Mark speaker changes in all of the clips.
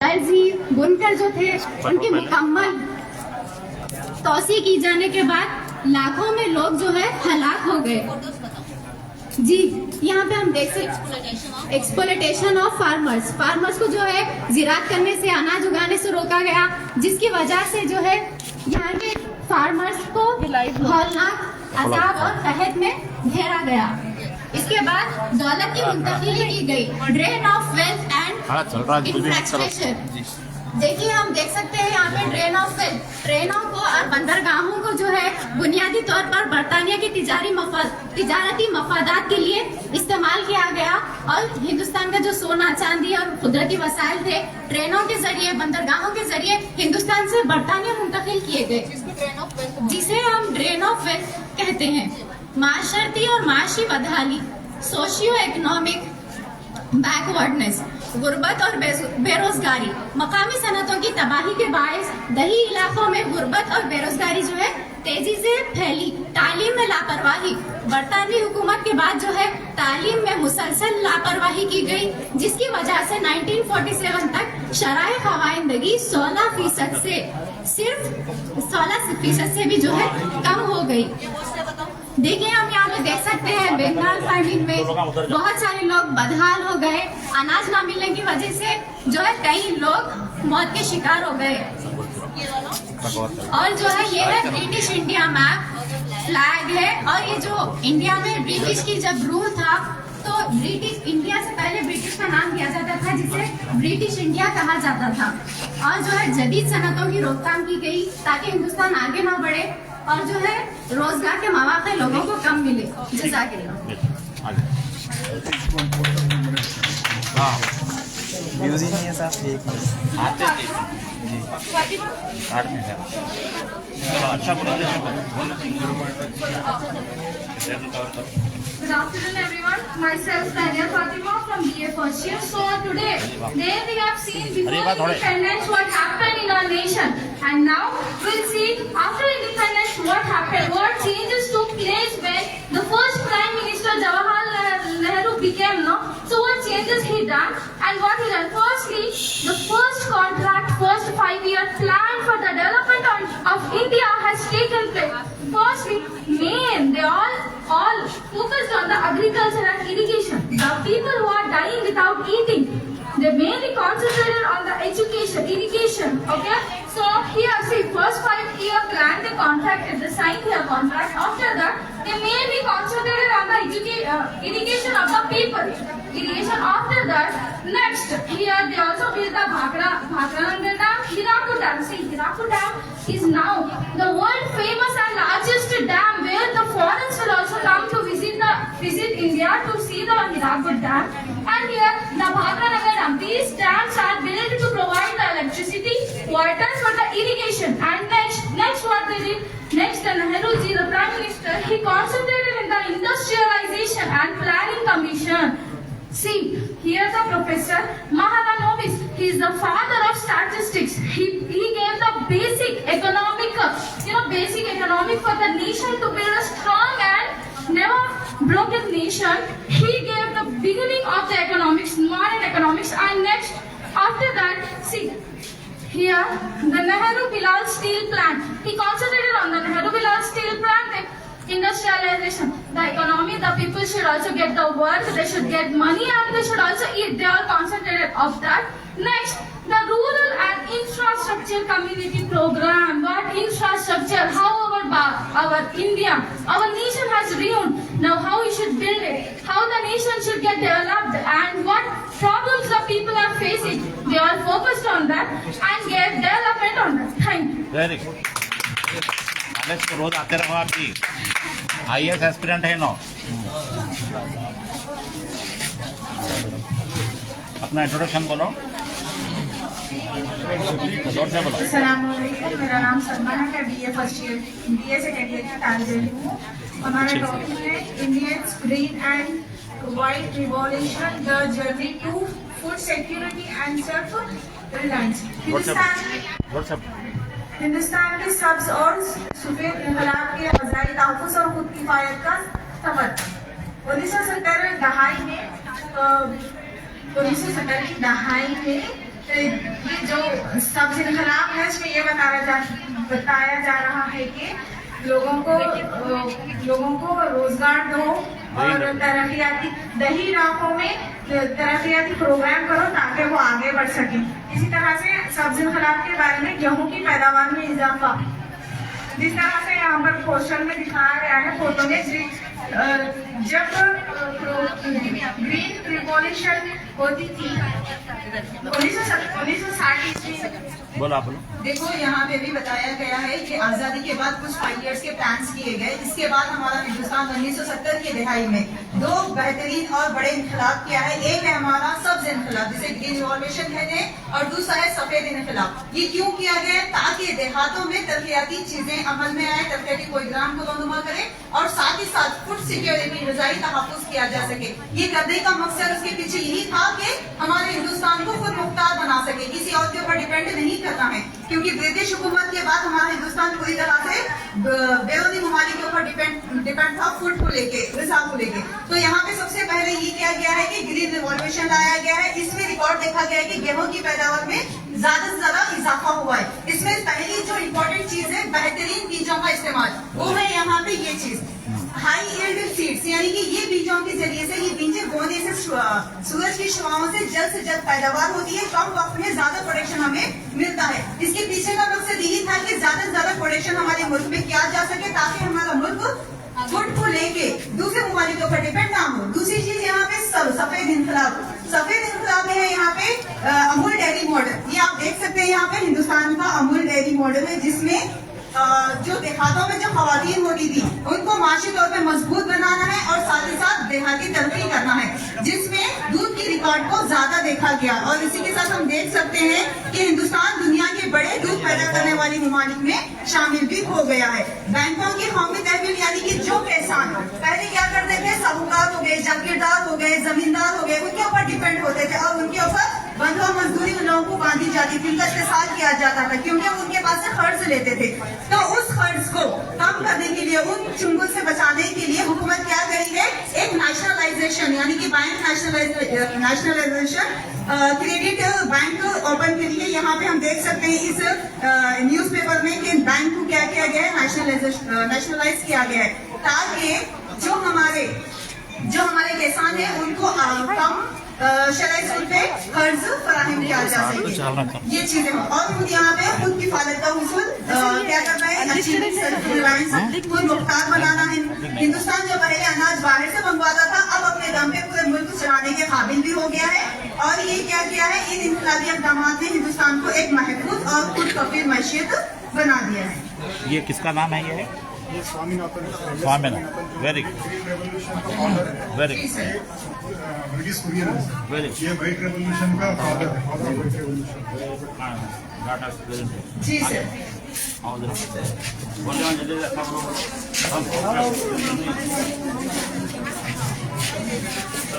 Speaker 1: दर्जी बुनकर जो थे उनकी मुकम्मल तौसी की जाने के बाद लाखों में लोग जो है हलाक हो गए। जी यहाँ पे हम देख सकते एक्सप्लॉयटेशन ऑफ फार्मर्स को जो है ज़राअत करने से, अनाज उगाने से रोका गया, जिसकी वजह से जो है यहाँ के फार्मर्स को हौलनाक अजाब और कहत में घेरा गया। इसके बाद दौलत की मुंतकिली की गई, drain of wealth and infrastructure. देखिए हम देख सकते हैं यहाँ पे ड्रेन ऑफ वेल्थ, ट्रेनों को और बंदरगाहों को जो है बुनियादी तौर पर बरतानिया की तिजारती मफादात के लिए इस्तेमाल किया गया और हिंदुस्तान का जो सोना चांदी और कुदरती वसाइल थे ट्रेनों के जरिए, बंदरगाहों के जरिए हिंदुस्तान से बरतानिया मुंतकिल किए गए, जिसे हम ड्रेन ऑफ वेल्थ कहते हैं। माशरती और माशी बदहाली, सोशियो इकोनॉमिक बैकवर्डनेस, गुर्बत और बेरोजगारी, मकामी सनतों की तबाही के बायस दही इलाकों में गुर्बत और बेरोजगारी जो है तेजी से फैली। तालीम में लापरवाही, बरतानवी हुकूमत के बाद जो है तालीम में मुसलसल लापरवाही की गई, जिसकी वजह से 1947 तक शराए खवाइंदगी 16% से सिर्फ 16% से भी जो है कम हो गई। देखिए हम यहाँ पे देख सकते हैं बंगाल फार्मिंग में बहुत सारे लोग बदहाल हो गए, अनाज ना मिलने की वजह से जो है कई लोग मौत के शिकार हो गए। और जो है ये है ब्रिटिश इंडिया मैप, फ्लैग है, और ये जो इंडिया में ब्रिटिश की जब रूल था तो ब्रिटिश इंडिया से पहले ब्रिटिश का नाम दिया जाता था, जिसे ब्रिटिश इंडिया कहा जाता था। और जो है जदीद सनतों की रोकथाम की गई ताकि हिंदुस्तान आगे ना बढ़े और जो है रोजगार के मौके लोगों को कम मिले। जज़ाकल्लाह।
Speaker 2: म्यूजिक नहीं है साहब, एक
Speaker 1: Good afternoon everyone, myself Tania Fatima from BA First Year. So today we have seen before independence what happened in our nation, and now we'll see after independence what happened, what changes took place when the first Prime Minister Jawaharlal Nehru became, so what changes he done and what he done. Firstly, the first contract, first 5-year plan for the development of India has taken place. Firstly, they all focused on the agriculture and irrigation. The people who are dying without eating, they mainly concentrated on the education, irrigation. Okay, so here see first 5-year plan they contracted, they signed their contract. After that, they mainly concentrated on the irrigation of the people. Irrigation. After that, next here they also built the Bhakra Dam, Hirakud Dam. See, Hirakud Dam is now the world famous and largest dam where the foreigners will also come to visit India to see the Hirakud Dam. And here the Bhakra Dam. These dams are built to provide the electricity, water for the irrigation. And next what they did? Next, Nehru ji, the Prime Minister, he concentrated in the industrialization and planning commission. See, here the Professor Mahalanobis, he is the father of statistics. He gave the basic economic for the nation to build a strong and never broken nation. He gave the beginning of the economics, modern economics. And next, after that, see, here the Nehru-Bilal steel plant. He concentrated on the Nehru-Bilal steel plant. Industrialization, the economy, the people should also get the work, they should get money and they should also eat. They all concentrated of that. Next, the rural and infrastructure community program. What infrastructure? How our India, our nation has ruined. Now how we should build it? How the nation should get developed and what problems the people are facing. They all focused on that and get development on that. Thank you.
Speaker 3: Very good. College को रोज आते रहो, आपकी IAS aspirant है ना। अपना introduction बोलो, जोर से बोलो।
Speaker 4: अस्सलामुअलैकुम, मेरा नाम सलमा है, मैं BA first year BA second year की तालिब हूँ। हमारा टॉपिक है Indians green and white revolution, the journey to food security and self reliance. Hindustan के सब्ज और सफेद इनकलाब के वज़ाई तहफ़्फ़ुज़ और खुद किफ़ायत का सफर। 1970 की दहाई में ये जो सब्ज इनकलाब है उसमें ये बताया जा रहा है कि लोगों को रोजगार दो और तरक्याती दही राहों में तरक्याती प्रोग्राम करो ताकि वो आगे बढ़ सके। इसी तरह से सब्ज इनकलाब के बारे में गेहूं की पैदावार में इजाफा, जिस तरह से यहाँ पर क्वेश्चन में दिखाया गया है फोटो में, जब ग्रीन रिवॉल्यूशन होती थी 1960 ईस्वी।
Speaker 3: बोलो आप बोलो।
Speaker 5: देखो यहाँ पे भी बताया गया है कि आजादी के बाद कुछ 5 इयर्स के प्लान्स किए गए। इसके बाद हमारा हिंदुस्तान 1970 की दहाई में 2 बेहतरीन और बड़े इनकलाब किया है। एक है हमारा सब्ज इनकलाब जिसे ग्रीन रिवॉल्यूशन कहते हैं, और दूसरा है सफेद इनकलाब। ये क्यों किया गया है? ताकि देहातों में तरक्याती चीजें अमल में आए, तरक्याती प्रोग्राम को रौनुमा करे और साथ ही साथ फूड सिक्योरिटी रजाई तहफ़्फ़ुज़ किया जा सके। ये करने का मकसद उसके पीछे यही था कि हमारे हिंदुस्तान को खुद मुख्तार बना सके, किसी और के ऊपर डिपेंड नहीं करना है, क्योंकि ब्रिटिश हुकूमत के बाद हमारा हिंदुस्तान पूरी तरह से बैरूनी ममालिक के ऊपर डिपेंड था फूड को लेके, ग़िज़ा को लेके। तो यहाँ पे सबसे पहले ये किया गया है कि ग्रीन रिवॉल्यूशन लाया गया है। इसमें रिकॉर्ड देखा गया है कि गेहूं की पैदावार में ज्यादा से ज्यादा इजाफा हुआ है। इसमें पहली जो इम्पोर्टेंट चीज है बेहतरीन बीजों का इस्तेमाल, वो है यहाँ पे ये चीज हाई यील्ड सीड्स, यानी कि ये बीजों के जरिए से, ये बीजें बोने से सूरज की शुआओं से जल्द पैदावार होती है, कम वक्त में ज्यादा प्रोडक्शन हमें मिलता है। इसके पीछे का मकसद यही था कि ज्यादा से ज्यादा प्रोडक्शन हमारे मुल्क में किया जा सके ताकि हमारा मुल्क फूड को लेके दूसरे ममालिक के ऊपर डिपेंड ना हो। दूसरी चीज यहाँ पे सफेद इनकलाब में है यहाँ पे अमूल डेयरी मॉडल। ये आप देख सकते हैं यहाँ पे हिंदुस्तान का अमूल डेयरी मॉडल है, जिसमें जो देहातों में जो खवातीन होती थी उनको माशी तौर पे मजबूत बनाना है और साथ ही साथ देहाती तरक्की करना है, जिसमें दूध की रिकॉर्ड को ज्यादा देखा गया। और इसी के साथ हम देख सकते हैं कि हिंदुस्तान दुनिया के बड़े दूध पैदा करने वाली ममालिक में शामिल भी हो गया है। बैंकों की कौमी तहवील, यानी कि जो किसान पहले क्या करते थे, साहूकार हो गए, जागीरदार हो गए, जमींदार हो गए, उनके ऊपर डिपेंड होते थे और उनके ऊपर बंधुआ मजदूरी उन लोगों को बांधी जाती थी, उनका इस्तेमाल किया जाता था, क्योंकि उनके पास से कर्ज लेते थे। तो उस कर्ज को कम करने के लिए, उन चुंगल से बचाने के लिए हुकूमत क्या करी है, एक नेशनलाइजेशन यानी कि bank nationalisation credit bank open के लिए। यहाँ पे हम देख सकते हैं इस न्यूज़पेपर में कि बैंक को क्या किया गया है, नेशनलाइज किया गया है, ताकि जो हमारे किसान है उनको कम शरई सूद पे कर्ज फराहम किया जा सके, ये चीजें। और खुद यहाँ पे खुद किफायत का उसूल क्या करना है, खुद मुख्तार बनाना है। हिंदुस्तान जो पहले अनाज बाहर से मंगवाता था, अब अपने दम पे पूरे मुल्क चलाने के काबिल भी हो गया है। और ये क्या किया है, इन इनकलाबी इक़दाम ने हिंदुस्तान को एक महफूज और खुद कफील मैशियत बना दिया है।
Speaker 3: ये किसका नाम है? ये Swaminathan, very good, very good,
Speaker 6: British courier है।
Speaker 3: वेरी
Speaker 6: ये व्हाइट रेवोल्यूशन का फादर है, फादर ऑफ व्हाइट रेवोल्यूशन।
Speaker 5: जी सर।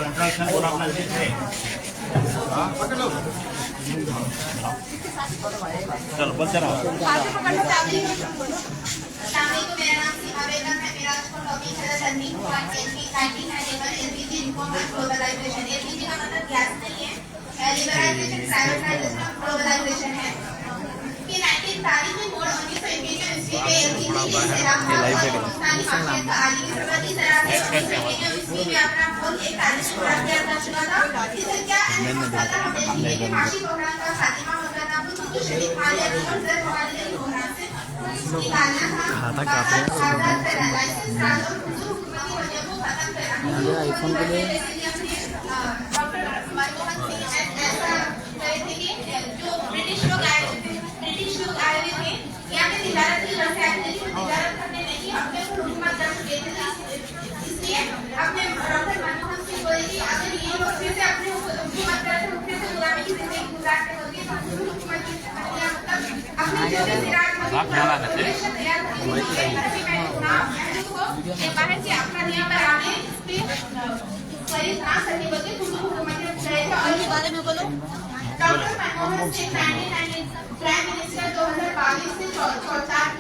Speaker 3: इंट्रोडक्शन बोला आपने चलो बोलते रहो।
Speaker 7: मेरा नाम सीमा बेगम है। मेरा आज का टॉपिक है running for LPG income globalisation. LPG का मतलब गैस नहीं है, लिबरलाइजेशन, प्राइवेटाइजेशन और ग्लोबलाइजेशन है। कि 19 तारीख में बोर्ड 1991 ईस्वी में एलपीजी की हिंदुस्तानी मार्केट का आली की प्रगति से 1991 ईस्वी में अपना खोल एक कार्यक्रम पूरा किया जा चुका था। इससे क्या हमने माशी प्रोग्राम का खात्मा होता था, तो शरीफ मालिया और जर मालिया प्रोग्राम से निकालना था। आईफोन के लिए डॉक्टर मनमोहन सिंह ऐसा करे थे कि जो ब्रिटिश लोग आए हुए थे यहाँ पे तिजारत की तिजारत करने नहीं, अपने को हुकूमत कर चुके थे। इसलिए अपने डॉक्टर मनमोहन सिंह बोले कि अगर ये लोग फिर से अपने हुकूमत करते हैं, फिर से गुलामी की जिंदगी गुजारते होती है, तो हुकूमत की अपनी जो भी सिराज बाहर से अपना नियम बनाने ना सके बल्कि हुकूमत ने और इस बारे में बोलो। Doctor Manmohan Singh prime minister 2022 से 2004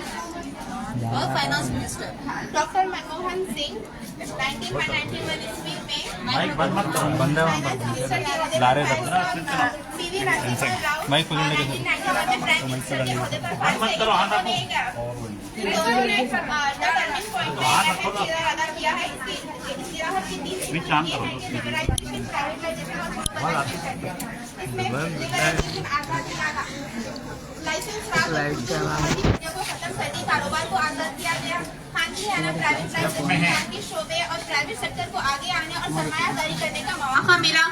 Speaker 7: और finance minister. Doctor Manmohan Singh 1991 ईस्वी में
Speaker 3: माइक बंद मत करो, बंद है वहाँ पर।
Speaker 7: पीवी
Speaker 3: माइक पकड़ने के मत करो, हाथ रखो। विचार करो
Speaker 7: कारोबार को आजाद किया गया। खानगी है ना प्राइवेट लाइफ के शोबे और प्राइवेट सेक्टर को आगे आने और सरमायादारी करने का मौका मिला।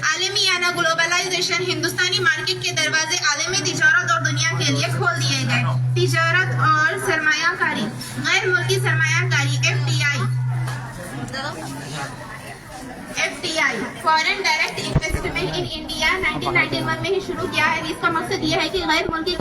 Speaker 7: आलमी याना ग्लोबलाइजेशन हिंदुस्तानी मार्केट के दरवाजे आलमी तिजारत और दुनिया के लिए खोल दिए गए। तिजारत और सरमायाकारी, गैर मुल्की सरमायाकारी FDI foreign direct investment in India 1991 में ही शुरू किया है। इसका मकसद यह है कि गैर मुल्की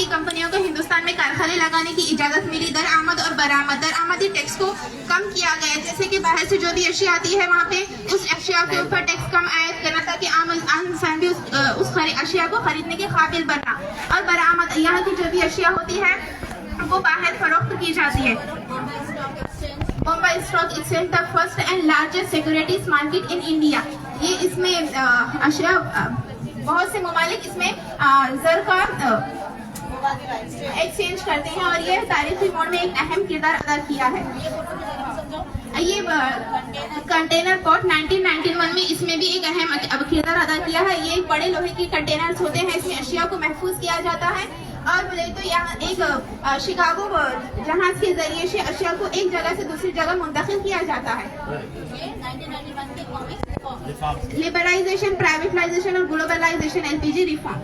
Speaker 7: कंपनियों को हिंदुस्तान में कारखाने लगाने की इजाजत मिली। दरआमद और दरआमदी टैक्स को कम किया गया, जैसे कि बाहर से जो भी अशिया आती है वहाँ पे उस अशिया के ऊपर टैक्स कम आयद करना ताकि आम इंसान भी उस अशिया को खरीदने के काबिल बनना। और बरामद यहाँ की जो भी अशिया होती है वो बाहर फरोख्त की जाती है। Bombay stock exchange the first and largest securities market in India. ये इसमें अशिया बहुत से ममालिक इसमें जर का एक्सचेंज करते हैं और ये तारीखी मोड़ में एक अहम किरदार अदा किया है। ये कंटेनर पोर्ट 1991 में इसमें भी एक अहम किरदार अदा किया है। ये बड़े लोहे के कंटेनर्स होते हैं, इसमें अशिया को महफूज किया जाता है। और बोले तो यहाँ एक शिकागो जहाज के जरिए से अशिया को एक जगह से दूसरी जगह मुंतकिल किया जाता है। लिबरलाइजेशन, प्राइवेटाइजेशन और ग्लोबलाइजेशन, LPG रिफॉर्म।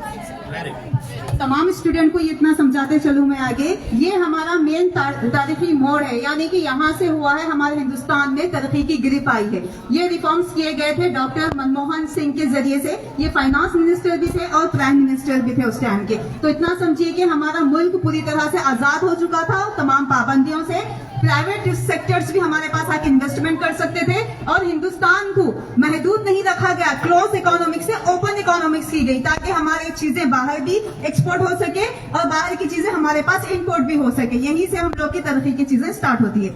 Speaker 5: तमाम स्टूडेंट को इतना समझाते चलूं मैं आगे, ये हमारा मेन तारीखी मोड़ है, यानी कि यहाँ से हुआ है हमारे हिंदुस्तान में तरक्की की ग्रिप आई है। ये रिफॉर्म्स किए गए थे डॉक्टर मनमोहन सिंह के जरिए से। ये फाइनेंस मिनिस्टर भी थे और प्राइम मिनिस्टर भी थे उस टाइम के। तो इतना समझिए कि हमारा मुल्क पूरी तरह से आजाद हो चुका था तमाम पाबंदियों से। प्राइवेट सेक्टर्स भी हमारे पास आके इन्वेस्टमेंट कर सकते थे और हिंदुस्तान को महदूद नहीं रखा गया। क्लोज इकोनॉमिक्स से ओपन इकोनॉमिक्स की गई ताकि हमारी चीजें बाहर भी एक्सपोर्ट हो सके और बाहर की चीजें हमारे पास इंपोर्ट भी हो सके। यहीं से हम लोग की तरक्की की चीजें स्टार्ट होती है।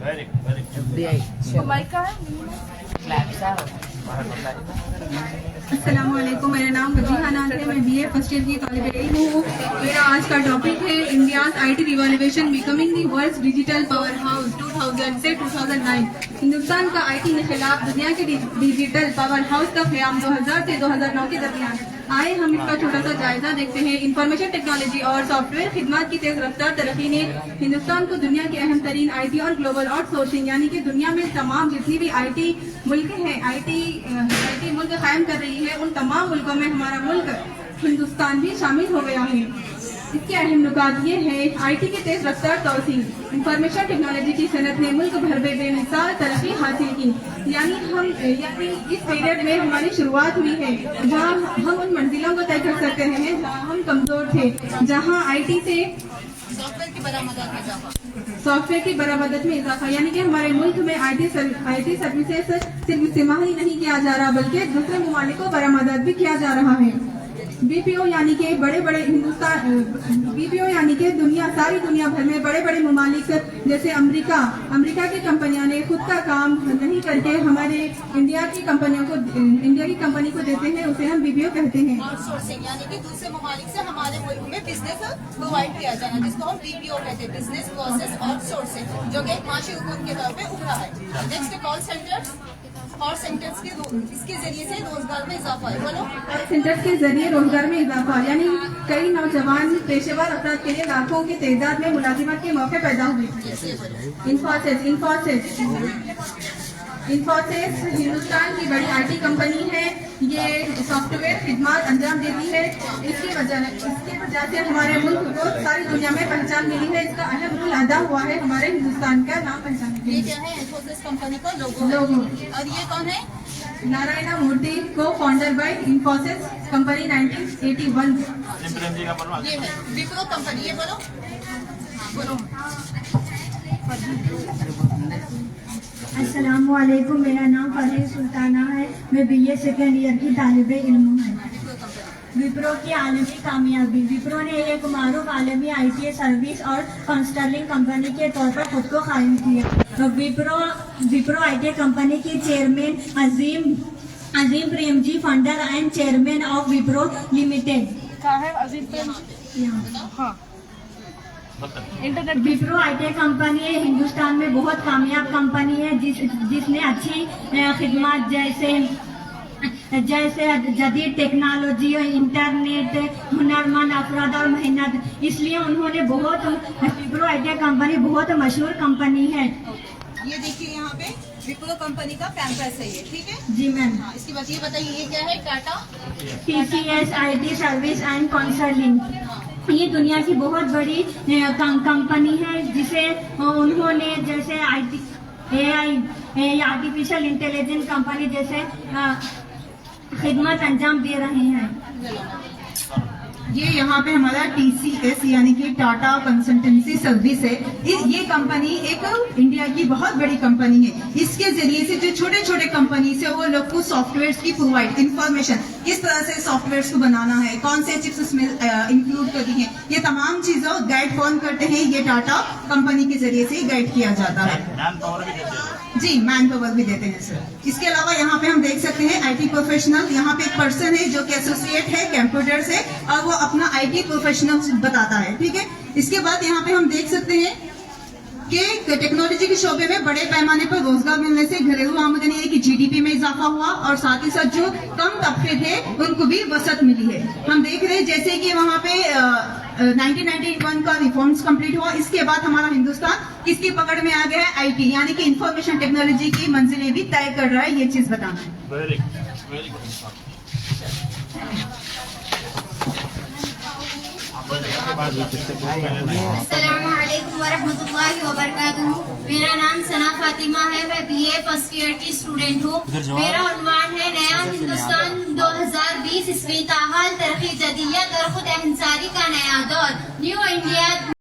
Speaker 4: अस्सलाम वालेकुम, मेरा नाम वजीहा नाज है, मैं BA फर्स्ट ईयर की तालिब इल्म हूँ। मेरा आज का टॉपिक है India's IT revolution becoming the world's digital powerhouse 2000 से 2009। हिंदुस्तान का IT इनकलाब दुनिया के डिजिटल पावर हाउस का क़याम 2000 से 2009 के दरमियान। आए हम इसका छोटा सा जायजा देखते हैं। इंफॉर्मेशन टेक्नोलॉजी और सॉफ्टवेयर खिदमत की तेज रफ्तार तरक्की ने हिंदुस्तान को दुनिया के अहम तरीन IT और ग्लोबल आउटसोर्सिंग यानी कि दुनिया में तमाम जितनी भी IT मुल्क हैं, IT मुल्क कायम कर रही है, उन तमाम मुल्कों में हमारा मुल्क हिंदुस्तान भी शामिल हो गया है। इसके अहम नुकात ये है, IT की तेज रफ्तार तोसी, इंफॉर्मेशन टेक्नोलॉजी की सनत ने मुल्क भर में बेमिसाल तरक्की हासिल की। यानी इस पीरियड में हमारी शुरुआत हुई है जहाँ हम उन मंजिलों को तय कर सकते हैं जहाँ हम कमजोर थे, जहाँ IT से सॉफ्टवेयर की बरामदत में इजाफा, यानी कि हमारे मुल्क में IT सर्विसेज सिर्फ इस्तेमाल ही नहीं किया जा रहा बल्कि दूसरे ममालिक को बरामदत भी किया जा रहा है। BPO यानी कि BPO यानी कि सारी दुनिया भर में बड़े बड़े ममालिक जैसे अमेरिका की कंपनियों ने खुद का काम नहीं करके हमारे इंडिया की कंपनी को देते हैं, उसे हम BPO कहते हैं।
Speaker 8: आउटसोर्सिंग यानी कि दूसरे ममालिक से हमारे मुल्क में बिजनेस प्रोवाइड किया जाना, जिसको हम BPO कहते हैं, बिजनेस प्रोसेस आउटसोर्सिंग, जो कि एक माशी हुकूम के तौर पे उभरा है। नेक्स्ट कॉल सेंटर्स और सेंटर्स के इसके जरिए से रोजगार में इजाफा है। बोलो,
Speaker 4: सेंटर्स के जरिए रोजगार में इजाफा, यानी कई नौजवान पेशेवर अफराद के लिए लाखों की तादाद में मुलाजिमत के मौके पैदा हुए। इन्फोसिस हिंदुस्तान की बड़ी IT कंपनी है। ये सॉफ्टवेयर खिदमत अंजाम देती है। इसकी वजह से हमारे मुल्क को सारी दुनिया में पहचान मिली है। इसका अहम रोल अदा हुआ है हमारे हिंदुस्तान का नाम पहचान।
Speaker 8: ये क्या है? इन्फोसिस कंपनी का लोगो। और ये कौन है?
Speaker 4: नारायण मूर्ति को फाउंडर बाय इन्फोसिस कंपनी 1981।
Speaker 8: ये है विप्रो कंपनी। ये बोलो।
Speaker 9: अस्सलामुअलैकुम, मेरा नाम फरीद सुल्ताना है, मैं BA सेकेंड ईयर की तालिब इल्म हूँ। विप्रो की आलमी कामयाबी। विप्रो ने एक मारूफ आलमी IT सर्विस और कंसल्टिंग कंपनी के तौर पर खुद को कायम किया। तो विप्रो IT कंपनी की chairman Azim Azim Premji, founder and chairman of Wipro limited.
Speaker 8: क्या है अजीम प्रेमजी? हाँ, इंटरनेट
Speaker 9: विप्रो आईटी कंपनी है, हिंदुस्तान में बहुत कामयाब कंपनी है जिसने अच्छी खिदमत जैसे जदीद टेक्नोलॉजी और इंटरनेट, हुनरमंद अफराद और मेहनत, इसलिए उन्होंने बहुत विप्रो आईटी कंपनी बहुत मशहूर कंपनी है।
Speaker 8: ये देखिए यहाँ पे विप्रो कंपनी का कैंपस है ये, ठीक है
Speaker 9: जी मैम।
Speaker 8: हाँ, इसके बाद ये बताइए ये क्या है? Tata
Speaker 9: TCS IT service and counselling, ये दुनिया की बहुत बड़ी कंपनी है जिसे उन्होंने जैसे AI आर्टिफिशियल इंटेलिजेंस कंपनी जैसे खिदमत अंजाम दे रहे हैं।
Speaker 5: ये यहाँ पे हमारा TCS यानी कि टाटा कंसल्टेंसी सर्विस है। ये कंपनी एक इंडिया की बहुत बड़ी कंपनी है। इसके जरिए से जो छोटे छोटे कंपनी से वो लोग को सॉफ्टवेयर की प्रोवाइड इंफॉर्मेशन, किस तरह से सॉफ्टवेयर को बनाना है, कौन से चिप्स इसमें इंक्लूड करनी है, ये तमाम चीजों गाइड कौन करते हैं? ये टाटा कंपनी के जरिए से गाइड किया जाता है।
Speaker 3: मैन पावर भी देते हैं।
Speaker 5: जी, मैन पावर भी देते हैं सर। इसके अलावा यहाँ पे हम देख सकते हैं IT प्रोफेशनल, यहाँ पे एक पर्सन है जो कि एसोसिएट है कंप्यूटर से और वो अपना IT प्रोफेशनल बताता है, ठीक है। इसके बाद यहाँ पे हम देख सकते हैं कि टेक्नोलॉजी के शोबे में बड़े पैमाने पर रोजगार मिलने से घरेलू आमदनी की GDP में इजाफा हुआ और साथ ही साथ जो कम तबके थे उनको भी वसअत मिली है। हम देख रहे हैं जैसे कि वहाँ पे 1991 का रिफॉर्म्स कंप्लीट हुआ। इसके बाद हमारा हिंदुस्तान किसकी पकड़ में आ गया है? IT यानी कि इंफॉर्मेशन टेक्नोलॉजी की मंजिलें भी तय कर रहा है। ये चीज बताना है।
Speaker 3: Very good.
Speaker 10: अस्सलामुअलैकुम वरहमतुल्लाहि वबरकातुहू। मेरा नाम सना फातिमा है, मैं BA फर्स्ट ईयर की स्टूडेंट हूँ। मेरा उन्वान है नया हिंदुस्तान 2020 ईस्वी ताहाल तरक्की जदीयत और खुद अहंसारी का नया दौर, न्यू इंडिया